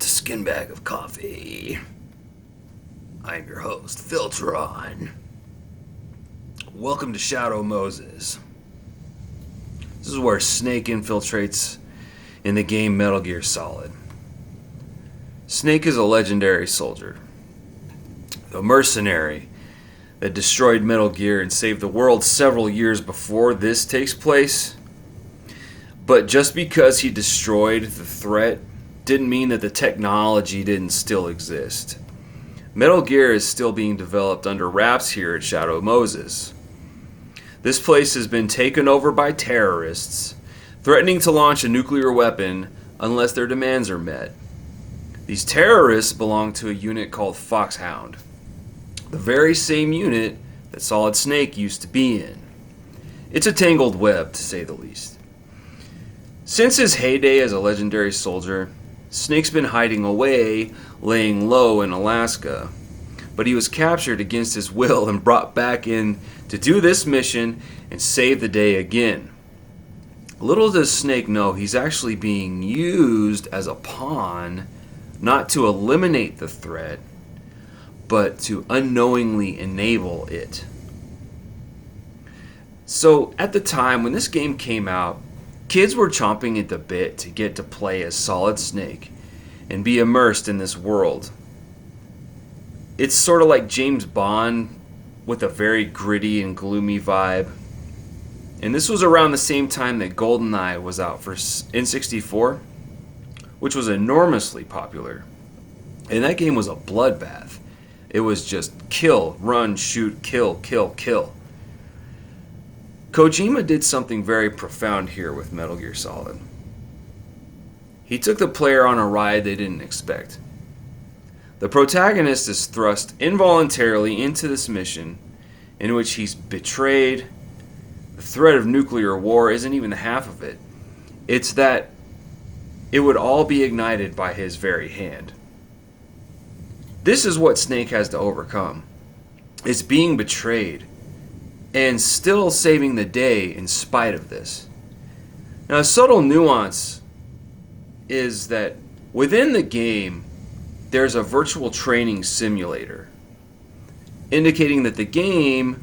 to Skinbag of Coffee. I'm your host, Filtron. Welcome to Shadow Moses. This is where Snake infiltrates in the game Metal Gear Solid. Snake is a legendary soldier, a mercenary that destroyed Metal Gear and saved the world several years before this takes place. But just because he destroyed the threat didn't mean that the technology didn't still exist. Metal Gear is still being developed under wraps here at Shadow Moses. This place has been taken over by terrorists, threatening to launch a nuclear weapon unless their demands are met. These terrorists belong to a unit called Foxhound, the very same unit that Solid Snake used to be in. It's a tangled web, to say the least. Since his heyday as a legendary soldier, Snake's been hiding away, laying low in Alaska. But he was captured against his will and brought back in to do this mission and save the day again. Little does Snake know he's actually being used as a pawn, not to eliminate the threat, but to unknowingly enable it. So at the time when this game came out, kids were chomping at the bit to get to play as Solid Snake and be immersed in this world. It's sort of like James Bond with a very gritty and gloomy vibe. And this was around the same time that GoldenEye was out for N64, which was enormously popular. And that game was a bloodbath. It was just kill, run, shoot, kill, kill, kill. Kojima did something very profound here with Metal Gear Solid. He took the player on a ride they didn't expect. The protagonist is thrust involuntarily into this mission in which he's betrayed. The threat of nuclear war isn't even the half of it. It's that it would all be ignited by his very hand. This is what Snake has to overcome. It's being betrayed and still saving the day in spite of this. Now, a subtle nuance is that within the game, there's a virtual training simulator, indicating that the game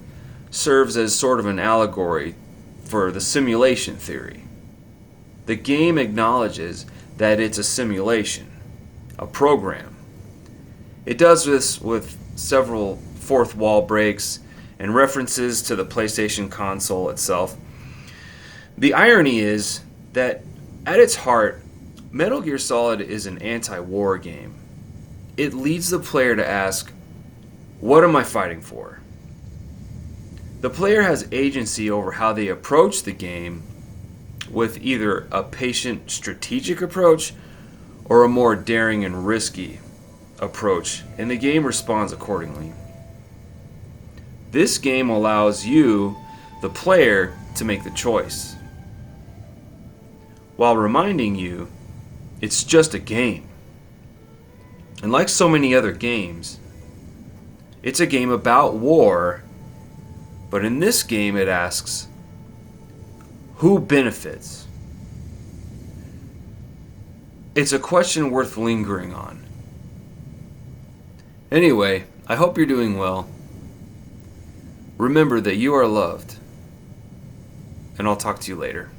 serves as sort of an allegory for the simulation theory. The game acknowledges that it's a simulation, a program. It does this with several fourth wall breaks and references to the PlayStation console itself. The irony is that at its heart, Metal Gear Solid is an anti-war game. It leads the player to ask, what am I fighting for? The player has agency over how they approach the game with either a patient, strategic approach or a more daring and risky approach, and the game responds accordingly. This game allows you, the player, to make the choice, while reminding you it's just a game. And like so many other games, it's a game about war, but in this game it asks, who benefits? It's a question worth lingering on. Anyway, I hope you're doing well. Remember that you are loved, and I'll talk to you later.